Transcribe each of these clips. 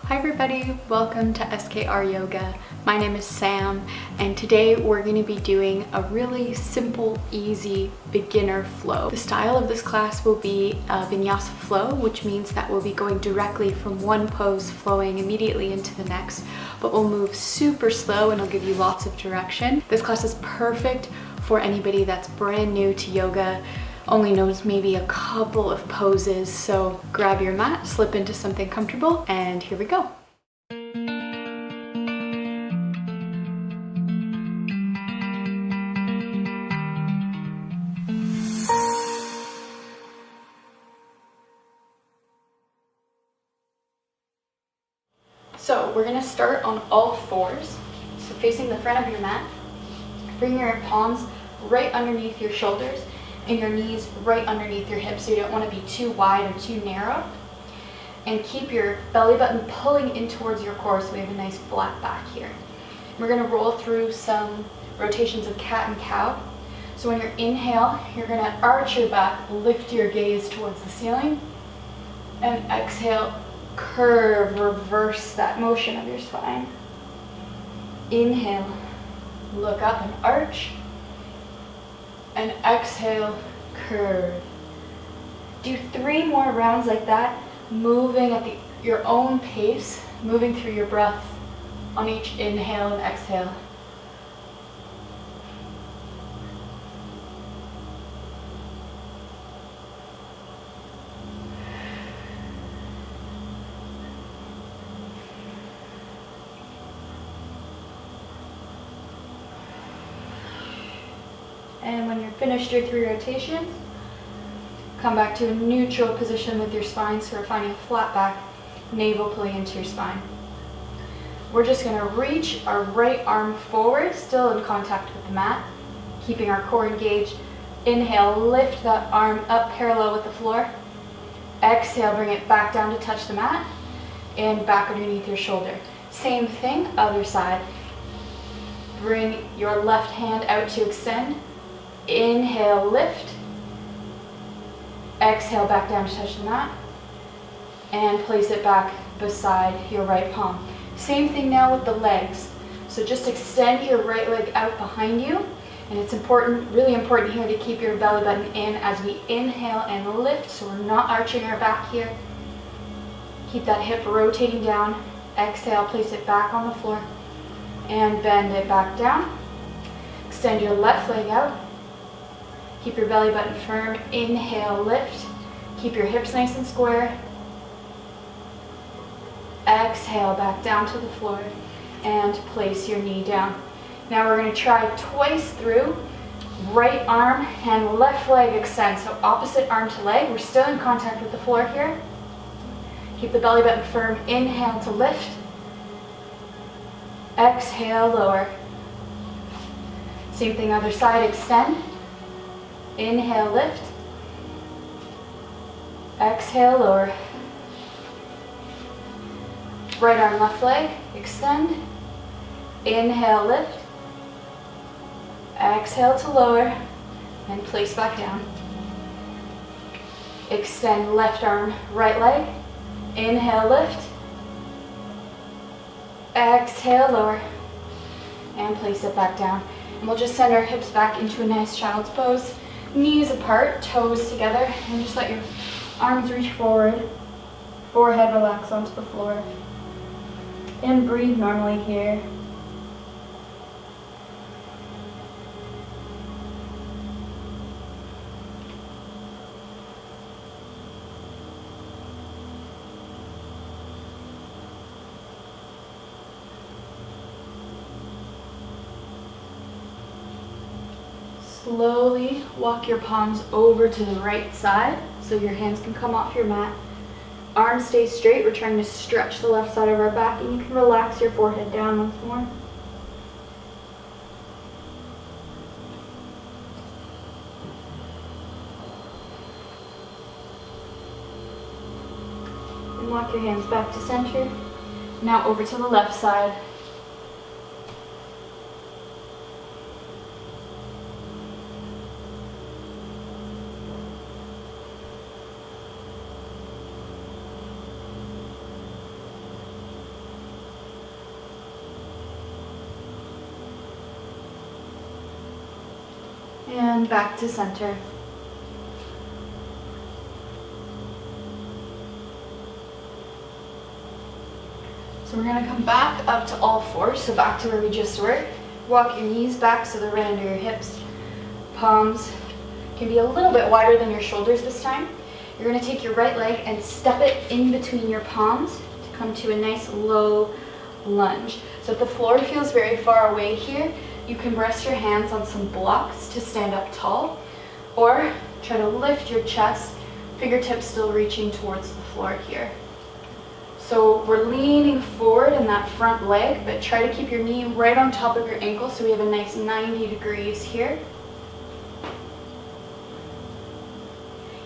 Hi everybody, welcome to SKR Yoga. My name is Sam and today we're going to be doing a really simple, easy beginner flow. The style of this class will be a Vinyasa flow, which means that we'll be going directly from one pose flowing immediately into the next, but we'll move super slow and it'll give you lots of direction. This class is perfect for anybody that's brand new to yoga, only knows maybe a couple of poses, so grab your mat, slip into something comfortable, and here we go. So we're gonna start on all fours, so facing the front of your mat. Bring your palms right underneath your shoulders and your knees right underneath your hips, so you don't want to be too wide or too narrow. And keep your belly button pulling in towards your core so we have a nice flat back here. We're going to roll through some rotations of cat and cow. So when you inhale, you're going to arch your back, lift your gaze towards the ceiling, and exhale, curve, reverse that motion of your spine. Inhale, look up and arch. And exhale, curve. Do 3 more rounds like that, moving at your own pace, moving through your breath on each inhale and exhale. And when you're finished your 3 rotations, come back to a neutral position with your spine, so we're finding a flat back, navel pulling into your spine. We're just going to reach our right arm forward, still in contact with the mat, keeping our core engaged. Inhale, lift that arm up parallel with the floor. Exhale, bring it back down to touch the mat, and back underneath your shoulder. Same thing, other side. Bring your left hand out to extend. Inhale, lift. Exhale, back down to touch the mat. And place it back beside your right palm. Same thing now with the legs. So just extend your right leg out behind you. And it's important, really important here to keep your belly button in as we inhale and lift. So we're not arching our back here. Keep that hip rotating down. Exhale, place it back on the floor. And bend it back down. Extend your left leg out. Keep your belly button firm. Inhale, lift. Keep your hips nice and square. Exhale, back down to the floor and place your knee down. Now we're going to try twice through. Right arm and left leg extend. So opposite arm to leg. We're still in contact with the floor here. Keep the belly button firm. Inhale to lift. Exhale, lower. Same thing, other side, extend. Inhale, lift. Exhale, lower. Right arm, left leg, extend. Inhale, lift. Exhale to lower and place back down. Extend left arm, right leg. Inhale, lift. Exhale, lower and place it back down. And we'll just send our hips back into a nice child's pose. Knees apart, toes together, and just let your arms reach forward. Forehead relax onto the floor. And breathe normally here. Slowly walk your palms over to the right side so your hands can come off your mat. Arms stay straight. We're trying to stretch the left side of our back, and you can relax your forehead down once more. And walk your hands back to center. Now over to the left side. And back to center. So we're gonna come back up to all fours, so back to where we just were. Walk your knees back so they're right under your hips. Palms can be a little bit wider than your shoulders this time. You're gonna take your right leg and step it in between your palms to come to a nice low lunge. So if the floor feels very far away here, you can rest your hands on some blocks to stand up tall, or try to lift your chest, fingertips still reaching towards the floor here. So we're leaning forward in that front leg, but try to keep your knee right on top of your ankle so we have a nice 90 degrees here.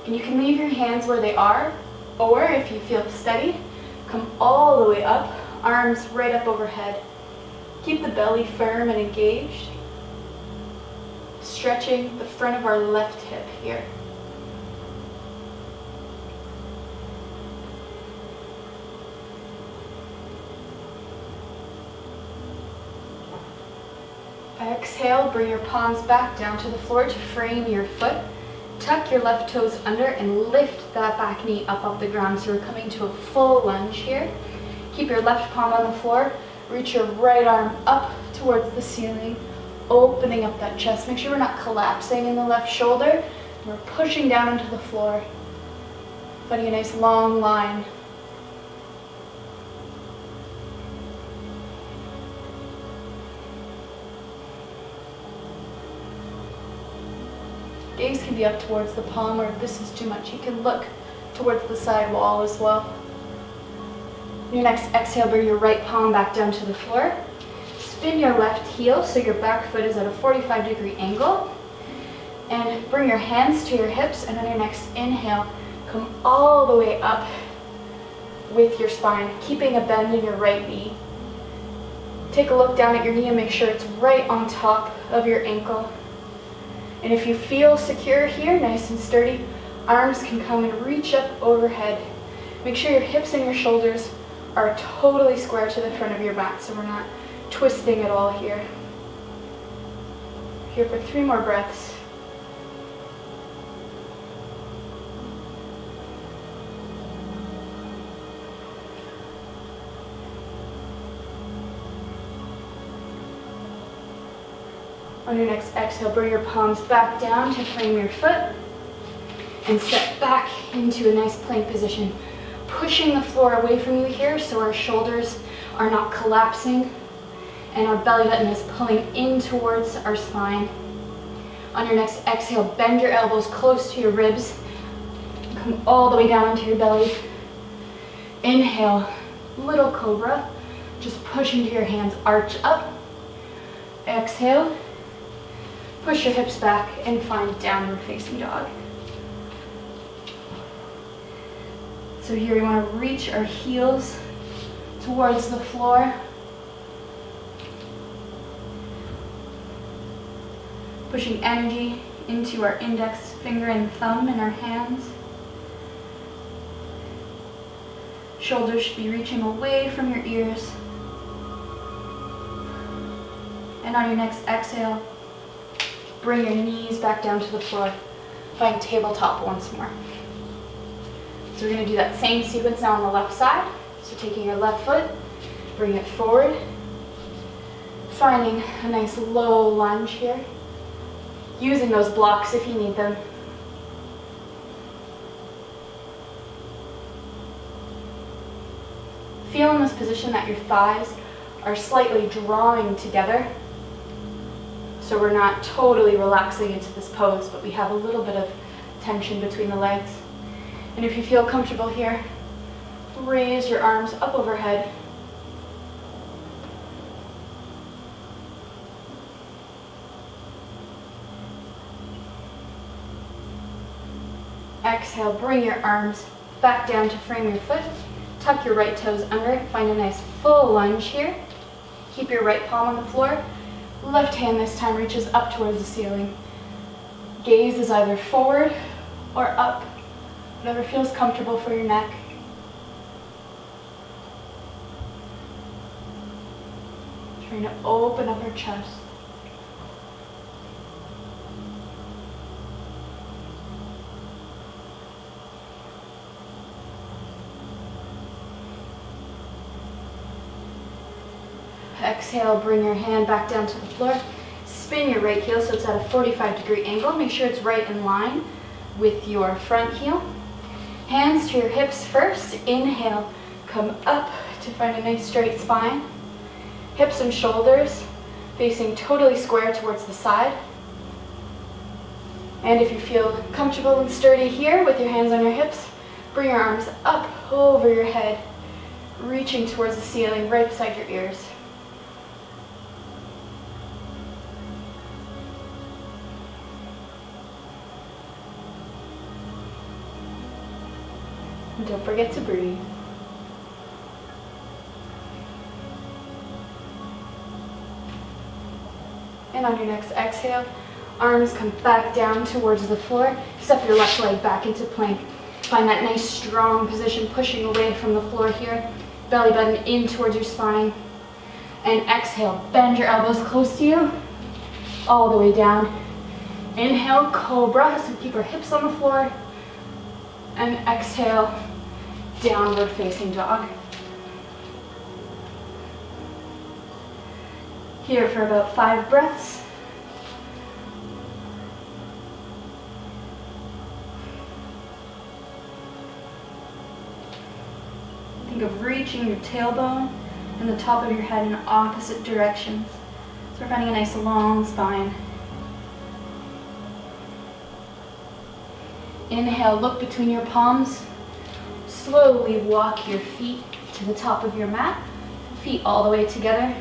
And you can leave your hands where they are, or if you feel steady, come all the way up, arms right up overhead. Keep the belly firm and engaged. Stretching the front of our left hip here. Exhale, bring your palms back down to the floor to frame your foot. Tuck your left toes under and lift that back knee up off the ground. So we're coming to a full lunge here. Keep your left palm on the floor. Reach your right arm up towards the ceiling, opening up that chest. Make sure we're not collapsing in the left shoulder. We're pushing down into the floor, finding a nice long line. Gaze can be up towards the palm, or if this is too much, you can look towards the side wall as well. Your next exhale, bring your right palm back down to the floor. Spin your left heel so your back foot is at a 45-degree angle. And bring your hands to your hips, and on your next inhale, come all the way up with your spine, keeping a bend in your right knee. Take a look down at your knee and make sure it's right on top of your ankle. And if you feel secure here, nice and sturdy, arms can come and reach up overhead. Make sure your hips and your shoulders are totally square to the front of your back, so we're not twisting at all here. Here for 3 more breaths. On your next exhale, bring your palms back down to frame your foot and step back into a nice plank position. Pushing the floor away from you here so our shoulders are not collapsing and our belly button is pulling in towards our spine. On your next exhale, bend your elbows close to your ribs. Come all the way down into your belly. Inhale, little cobra. Just push into your hands, arch up. Exhale. Push your hips back and find downward facing dog. So here we want to reach our heels towards the floor. Pushing energy into our index finger and thumb in our hands. Shoulders should be reaching away from your ears. And on your next exhale, bring your knees back down to the floor. Find tabletop once more. So we're going to do that same sequence now on the left side. So taking your left foot, bring it forward. Finding a nice low lunge here. Using those blocks if you need them. Feel in this position that your thighs are slightly drawing together. So we're not totally relaxing into this pose, but we have a little bit of tension between the legs. And if you feel comfortable here, raise your arms up overhead. Exhale, bring your arms back down to frame your foot. Tuck your right toes under, find a nice full lunge here. Keep your right palm on the floor. Left hand this time reaches up towards the ceiling. Gaze is either forward or up, whatever feels comfortable for your neck. Trying to open up our chest. exhale, bring your hand back down to the floor. Spin your right heel so it's at a 45-degree angle. Make sure it's right in line with your front heel. Hands to your hips first. Inhale, come up to find a nice straight spine. Hips and shoulders facing totally square towards the side. And if you feel comfortable and sturdy here with your hands on your hips, bring your arms up over your head, reaching towards the ceiling right beside your ears. And don't forget to breathe. And on your next exhale, arms come back down towards the floor. Step your left leg back into plank. Find that nice strong position, pushing away from the floor here. Belly button in towards your spine. And exhale, bend your elbows close to you, all the way down. Inhale, cobra, so keep our hips on the floor. And exhale, downward facing dog. Here for about 5 breaths. Think of reaching your tailbone and the top of your head in opposite directions. So we're finding a nice long spine. Inhale, look between your palms. Slowly walk your feet to the top of your mat. Feet all the way together.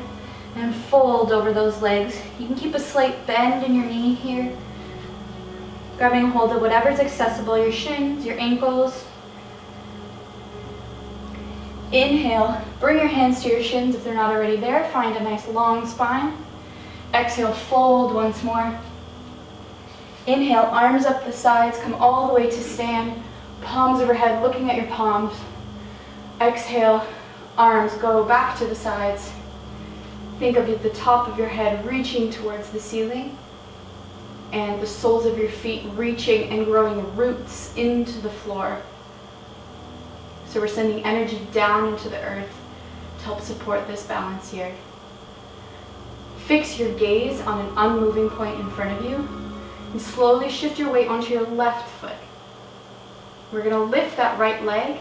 And fold over those legs. You can keep a slight bend in your knee here. Grabbing a hold of whatever's accessible, your shins, your ankles. Inhale, bring your hands to your shins if they're not already there. Find a nice long spine. Exhale, fold once more. Inhale, arms up the sides, come all the way to stand. Palms overhead, looking at your palms. Exhale, arms go back to the sides. Think of the top of your head reaching towards the ceiling and the soles of your feet reaching and growing roots into the floor. So we're sending energy down into the earth to help support this balance here. Fix your gaze on an unmoving point in front of you and slowly shift your weight onto your left foot. We're going to lift that right leg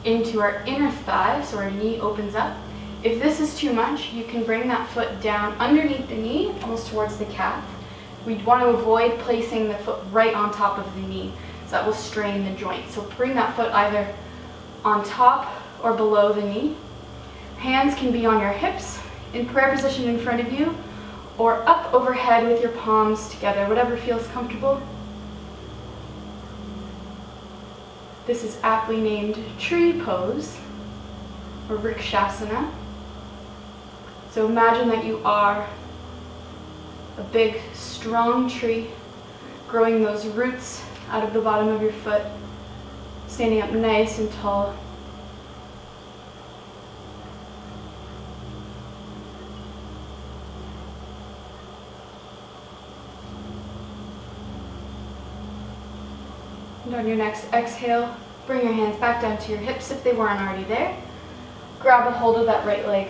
into our inner thigh so our knee opens up. If this is too much, you can bring that foot down underneath the knee, almost towards the calf. We'd want to avoid placing the foot right on top of the knee, so that will strain the joint. So bring that foot either on top or below the knee. Hands can be on your hips, in prayer position in front of you, or up overhead with your palms together, whatever feels comfortable. This is aptly named tree pose, or Vrikshasana. So imagine that you are a big, strong tree, growing those roots out of the bottom of your foot, standing up nice and tall. And on your next exhale, bring your hands back down to your hips if they weren't already there. Grab a hold of that right leg.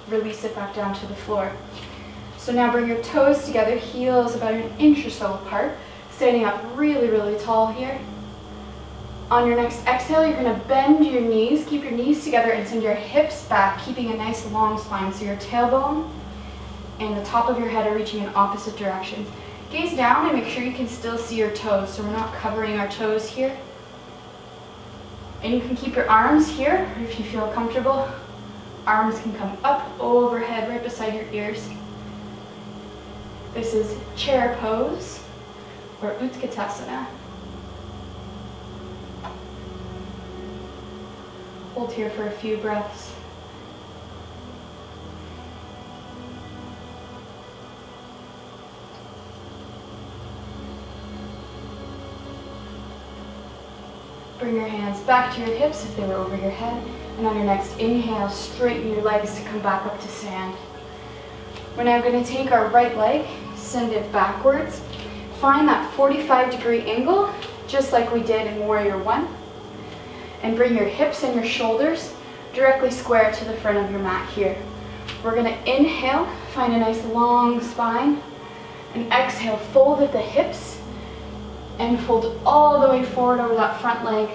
Release it back down to the floor. So now bring your toes together, heels about 1 inch or so apart, standing up really, really tall here. On your next exhale, you're going to bend your knees, keep your knees together and send your hips back, keeping a nice long spine. So your tailbone and the top of your head are reaching in opposite directions. Gaze down and make sure you can still see your toes, so we're not covering our toes here. And you can keep your arms here if you feel comfortable. Arms can come up overhead right beside your ears. This is chair pose or Utkatasana. Hold here for a few breaths. Bring your hands back to your hips if they were over your head. And on your next inhale, straighten your legs to come back up to stand. We're now going to take our right leg, send it backwards. Find that 45-degree angle, just like we did in Warrior One. And bring your hips and your shoulders directly square to the front of your mat here. We're gonna inhale, find a nice long spine, and exhale, fold at the hips, and fold all the way forward over that front leg.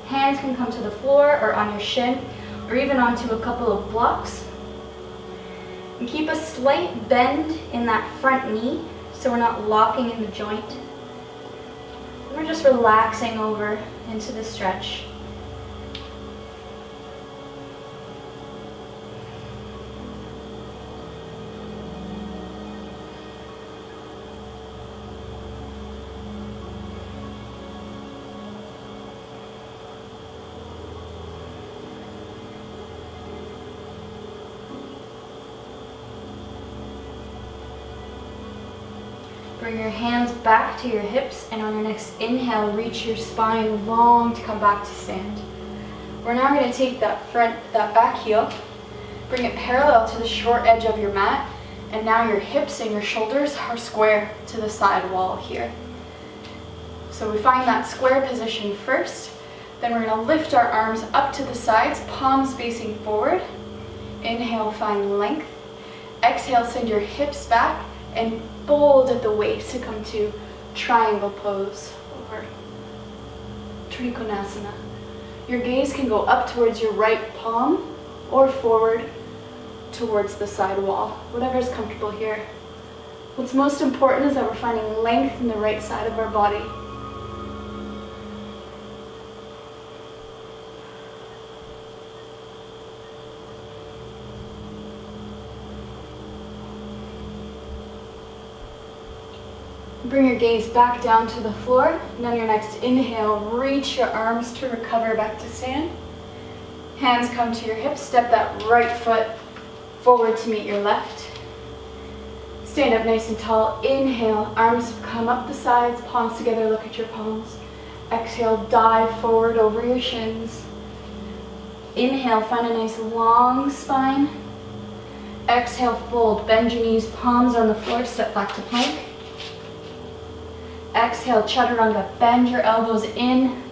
Hands can come to the floor or on your shin, or even onto a couple of blocks. And keep a slight bend in that front knee, so we're not locking in the joint. We're just relaxing over into the stretch. Bring your hands back to your hips, and on your next inhale, reach your spine long to come back to stand. We're now going to take that back heel, bring it parallel to the short edge of your mat, and now your hips and your shoulders are square to the side wall here. So we find that square position first, then we're going to lift our arms up to the sides, palms facing forward. Inhale, find length. Exhale, send your hips back and fold at the waist to come to triangle pose or Trikonasana. Your gaze can go up towards your right palm or forward towards the side wall, whatever is comfortable here. What's most important is that we're finding length in the right side of our body. Bring your gaze back down to the floor, and on your next inhale, reach your arms to recover back to stand. Hands come to your hips, step that right foot forward to meet your left. Stand up nice and tall. Inhale, arms come up the sides, palms together, look at your palms. Exhale, dive forward over your shins. Inhale, find a nice long spine. Exhale, fold, bend your knees, palms on the floor, step back to plank. Exhale, chaturanga, bend your elbows in,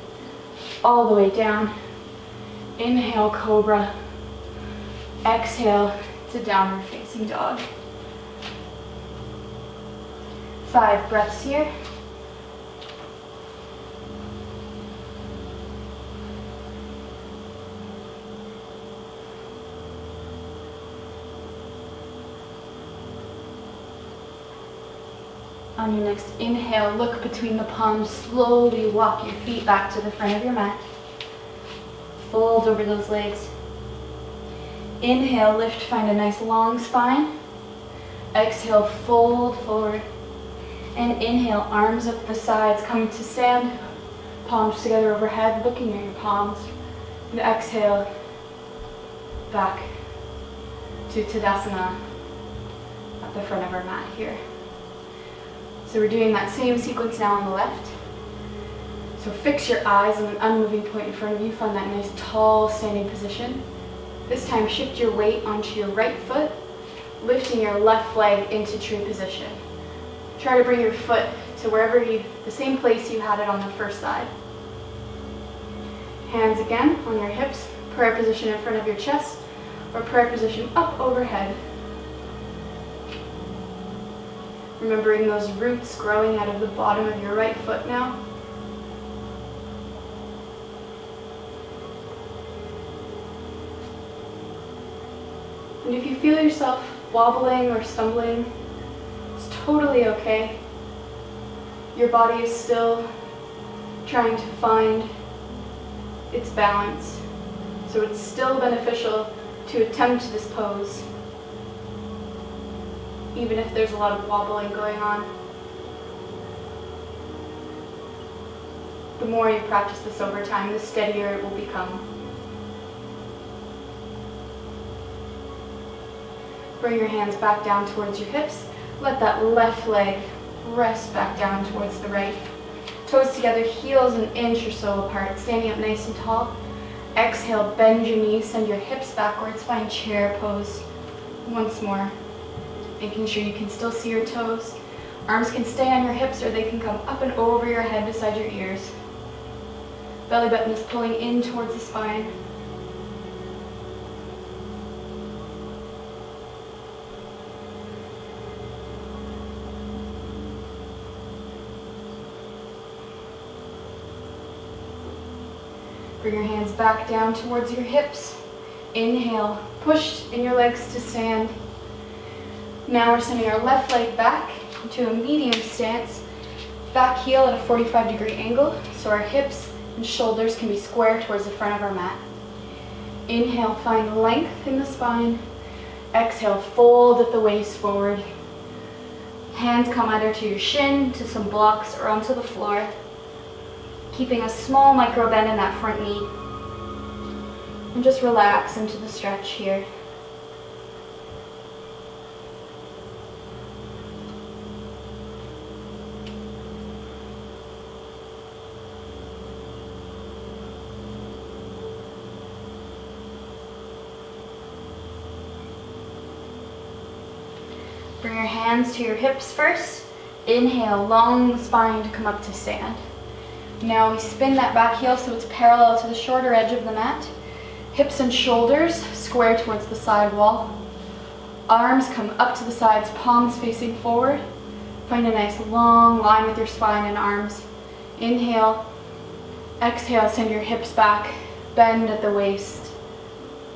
all the way down. Inhale, cobra. Exhale to downward facing dog. 5 breaths here. On your next inhale, look between the palms, slowly walk your feet back to the front of your mat. Fold over those legs. Inhale, lift, find a nice long spine. Exhale, fold forward. And inhale, arms up the sides, come to stand. Palms together overhead, looking at your palms. And exhale, back to Tadasana at the front of our mat here. So we're doing that same sequence now on the left. So fix your eyes on an unmoving point in front of you. Find that nice tall standing position. This time shift your weight onto your right foot, lifting your left leg into tree position. Try to bring your foot to the same place you had it on the first side. Hands again on your hips, prayer position in front of your chest, or prayer position up overhead. Remembering those roots growing out of the bottom of your right foot now. And if you feel yourself wobbling or stumbling, it's totally okay. Your body is still trying to find its balance. So it's still beneficial to attempt this pose, even if there's a lot of wobbling going on. The more you practice this over time, the steadier it will become. Bring your hands back down towards your hips. Let that left leg rest back down towards the right. Toes together, heels an inch or so apart, standing up nice and tall. Exhale, bend your knees, send your hips backwards, find chair pose once more. Making sure you can still see your toes. Arms can stay on your hips or they can come up and over your head beside your ears. Belly button is pulling in towards the spine. Bring your hands back down towards your hips. Inhale, push in your legs to stand. Now we're sending our left leg back into a medium stance. Back heel at a 45-degree angle, so our hips and shoulders can be square towards the front of our mat. Inhale, find length in the spine. Exhale, fold at the waist forward. Hands come either to your shin, to some blocks, or onto the floor. Keeping a small micro bend in that front knee. And just relax into the stretch here. Bring your hands to your hips first. Inhale, long spine to come up to stand. Now we spin that back heel so it's parallel to the shorter edge of the mat. Hips and shoulders square towards the side wall. Arms come up to the sides, palms facing forward. Find a nice long line with your spine and arms. Inhale. Exhale, send your hips back. Bend at the waist.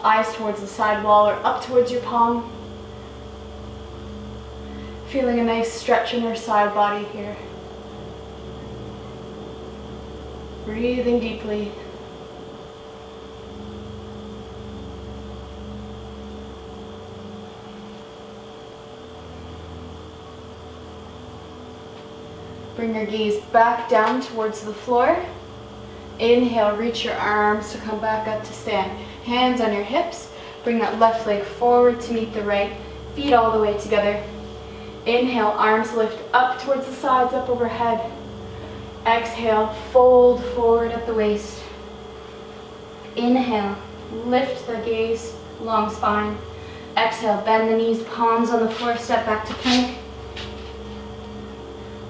Eyes towards the side wall or up towards your palm. Feeling a nice stretch in your side body here. Breathing deeply. Bring your gaze back down towards the floor. Inhale, reach your arms to come back up to stand. Hands on your hips. Bring that left leg forward to meet the right. Feet all the way together. Inhale, arms lift up towards the sides, up overhead. Exhale, fold forward at the waist. Inhale, lift the gaze, long spine. Exhale, bend the knees, palms on the floor, step back to plank.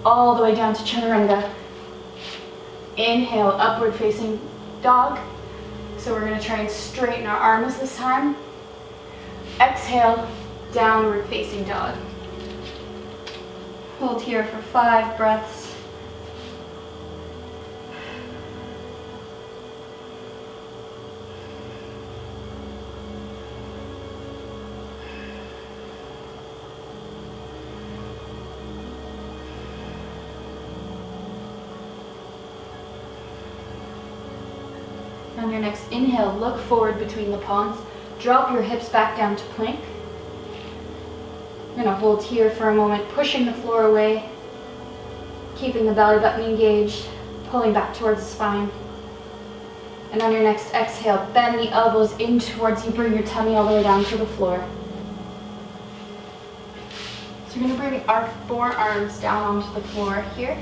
All the way down to chaturanga. Inhale, upward facing dog. So we're going to try and straighten our arms this time. Exhale, downward facing dog. Hold here for 5 breaths. On your next inhale, look forward between the palms. Drop your hips back down to plank. You're going to hold here for a moment, pushing the floor away, keeping the belly button engaged, pulling back towards the spine. And on your next exhale, bend the elbows in towards you, bring your tummy all the way down to the floor. So you're going to bring our forearms down onto the floor here.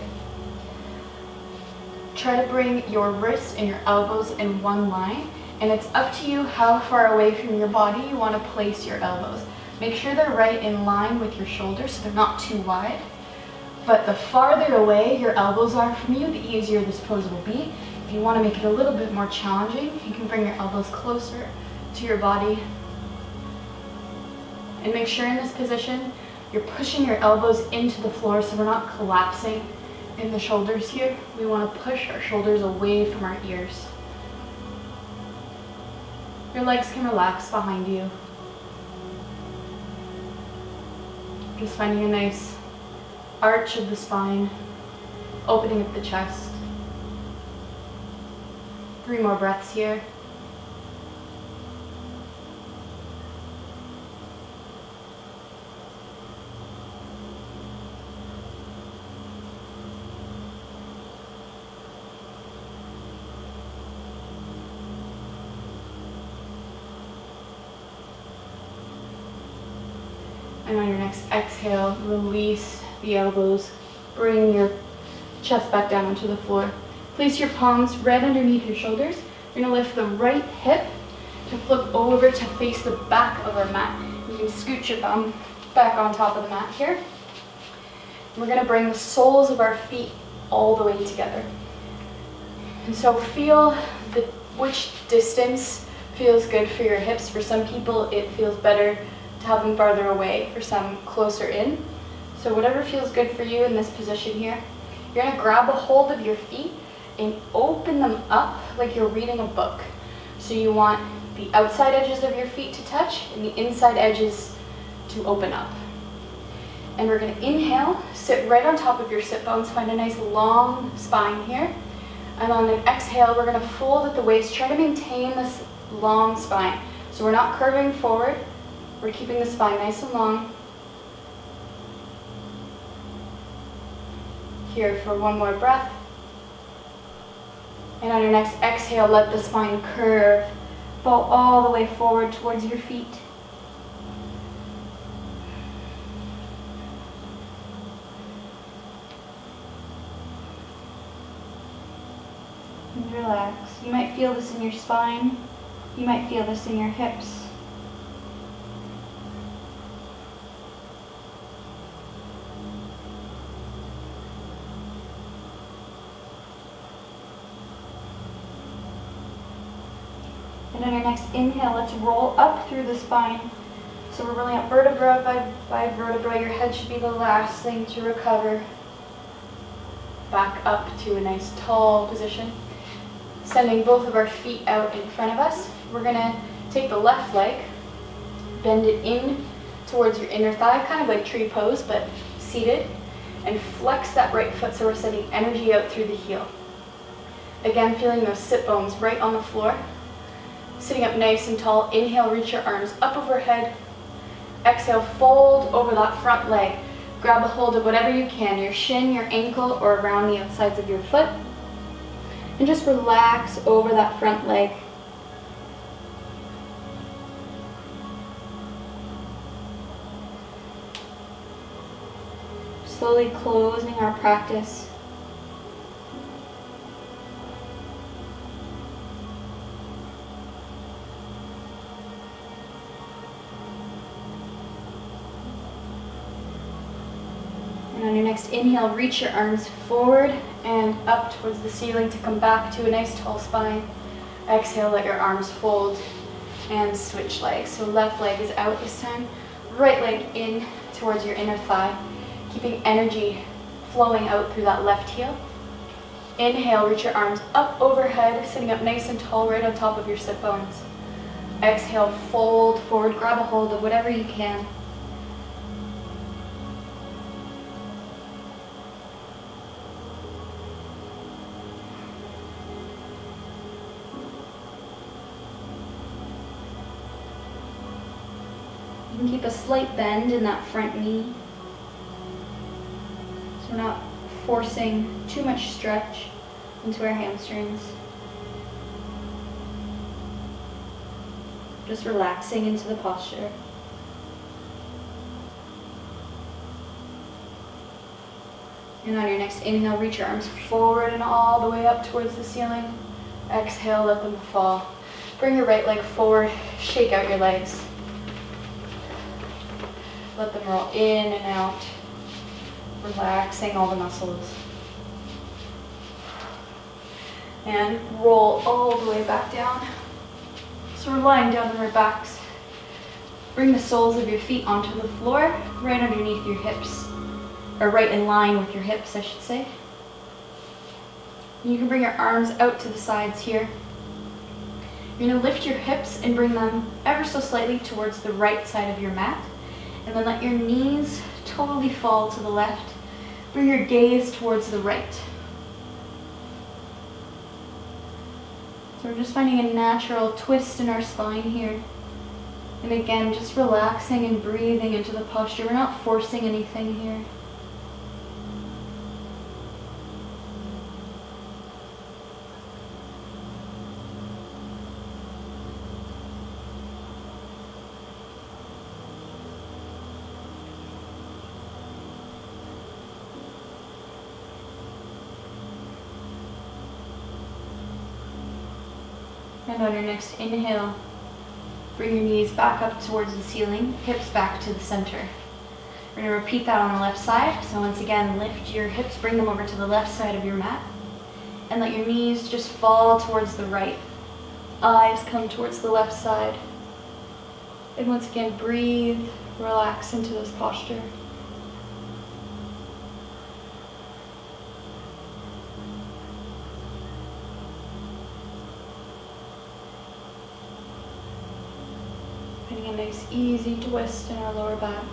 Try to bring your wrists and your elbows in one line, and it's up to you how far away from your body you want to place your elbows. Make sure they're right in line with your shoulders so they're not too wide. But the farther away your elbows are from you, the easier this pose will be. If you want to make it a little bit more challenging, you can bring your elbows closer to your body. And make sure in this position, you're pushing your elbows into the floor so we're not collapsing in the shoulders here. We want to push our shoulders away from our ears. Your legs can relax behind you. Just finding a nice arch of the spine, opening up the chest. 3 more breaths here. And on your next exhale, release the elbows. Bring your chest back down onto the floor. Place your palms right underneath your shoulders. You're going to lift the right hip to flip over to face the back of our mat. You can scoot your bum back on top of the mat here. We're going to bring the soles of our feet all the way together. And so feel which distance feels good for your hips. For some people, it feels better to have them farther away, for some closer in. So whatever feels good for you in this position here, you're going to grab a hold of your feet and open them up like you're reading a book. So you want the outside edges of your feet to touch and the inside edges to open up. And we're going to inhale, sit right on top of your sit bones, find a nice long spine here. And on an exhale, we're going to fold at the waist, try to maintain this long spine. So we're not curving forward, we're keeping the spine nice and long. Here for one more breath. And on your next exhale, let the spine curve, bow all the way forward towards your feet. And relax. You might feel this in your spine. You might feel this in your hips. And on your next inhale, let's roll up through the spine. So we're rolling up vertebra by vertebra. Your head should be the last thing to recover. Back up to a nice tall position. Sending both of our feet out in front of us. We're going to take the left leg, bend it in towards your inner thigh, kind of like tree pose, but seated, and flex that right foot so we're sending energy out through the heel. Again, feeling those sit bones right on the floor. Sitting up nice and tall, inhale, reach your arms up overhead. Exhale, fold over that front leg. Grab a hold of whatever you can, your shin, your ankle, or around the outsides of your foot. And just relax over that front leg. Slowly closing our practice. And on your next inhale, reach your arms forward and up towards the ceiling to come back to a nice tall spine. Exhale, let your arms fold and switch legs. So left leg is out this time, right leg in towards your inner thigh, keeping energy flowing out through that left heel. Inhale, reach your arms up overhead, sitting up nice and tall right on top of your sit bones. Exhale, fold forward, grab a hold of whatever you can. You can keep a slight bend in that front knee. So we're not forcing too much stretch into our hamstrings. Just relaxing into the posture. And on your next inhale, reach your arms forward and all the way up towards the ceiling. Exhale, let them fall. Bring your right leg forward, shake out your legs. Let them roll in and out, relaxing all the muscles. And roll all the way back down. So we're lying down on our backs. Bring the soles of your feet onto the floor, right underneath your hips, or right in line with your hips, I should say. And you can bring your arms out to the sides here. You're going to lift your hips and bring them ever so slightly towards the right side of your mat. And then let your knees totally fall to the left. Bring your gaze towards the right. So we're just finding a natural twist in our spine here. And again, just relaxing and breathing into the posture. We're not forcing anything here. And on your next inhale, bring your knees back up towards the ceiling, hips back to the center. We're going to repeat that on the left side. So once again, lift your hips, bring them over to the left side of your mat, and let your knees just fall towards the right. Eyes come towards the left side. And once again, breathe, relax into this posture. a nice easy twist in our lower back.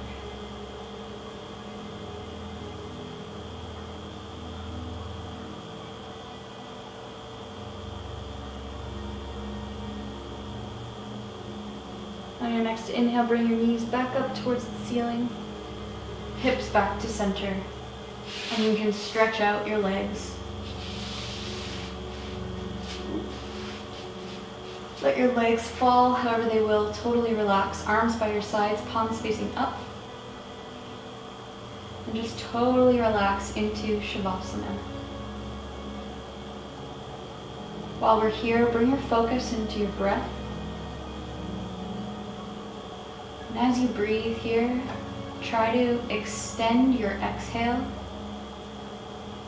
On your next inhale, bring your knees back up towards the ceiling, hips back to center, and you can stretch out your legs. Let your legs fall however they will, totally relax. Arms by your sides, palms facing up. And just totally relax into Shavasana. While we're here, bring your focus into your breath. And as you breathe here, try to extend your exhale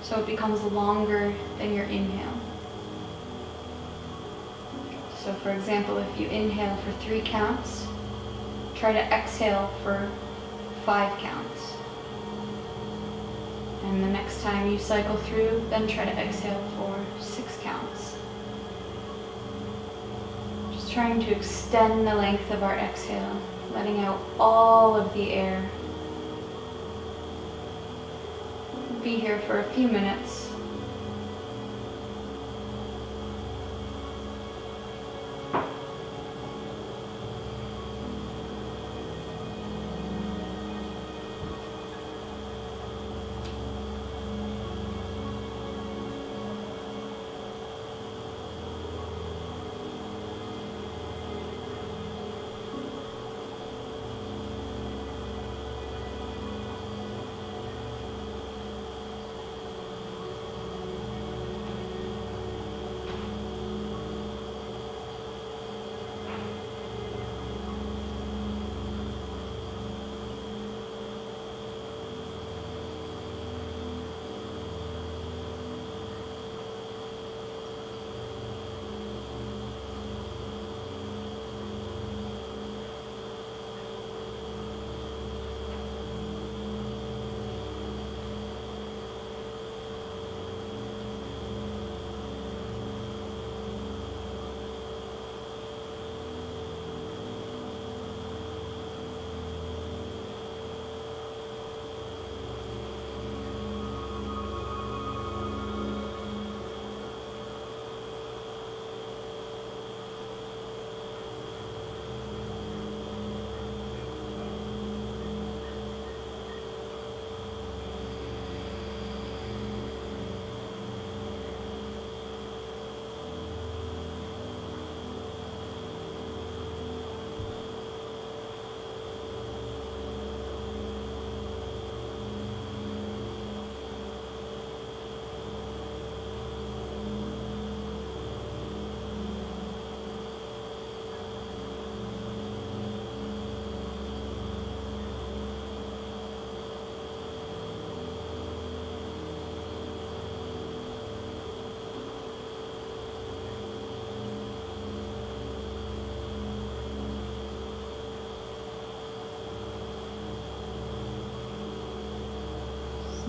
so it becomes longer than your inhale. So for example, if you inhale for 3 counts, try to exhale for 5 counts. And the next time you cycle through, then try to exhale for 6 counts. Just trying to extend the length of our exhale, letting out all of the air. Be here for a few minutes.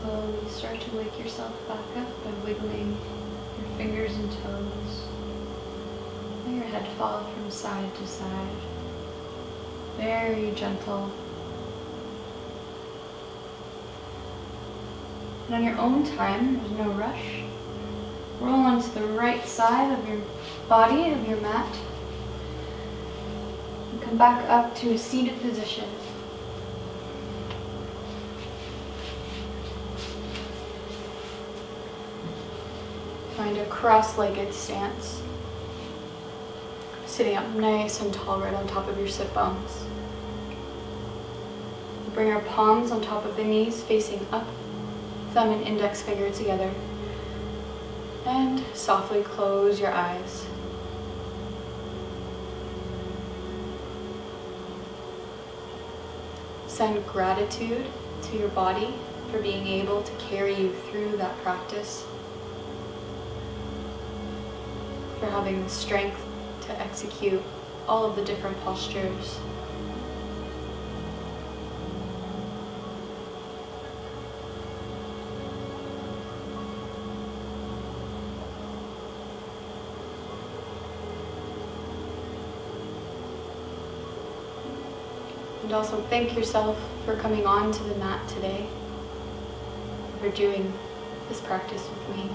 Slowly start to wake yourself back up by wiggling your fingers and toes. Let your head fall from side to side. Very gentle. And on your own time, there's no rush. Roll onto the right side of your body, of your mat. And come back up to a seated position. Find a cross-legged stance. Sitting up nice and tall right on top of your sit bones. Bring our palms on top of the knees, facing up, thumb and index finger together. And softly close your eyes. Send gratitude to your body for being able to carry you through that practice, for having the strength to execute all of the different postures. And also thank yourself for coming on to the mat today, for doing this practice with me.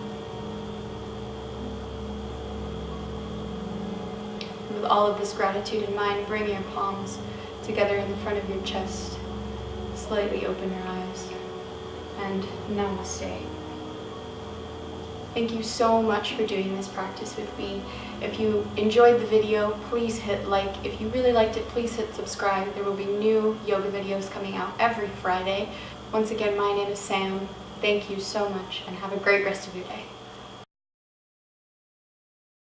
With all of this gratitude in mind, bring your palms together in the front of your chest. Slightly open your eyes. And namaste. Thank you so much for doing this practice with me. If you enjoyed the video, please hit like. If you really liked it, please hit subscribe. There will be new yoga videos coming out every Friday. Once again, my name is Sam. Thank you so much and have a great rest of your day.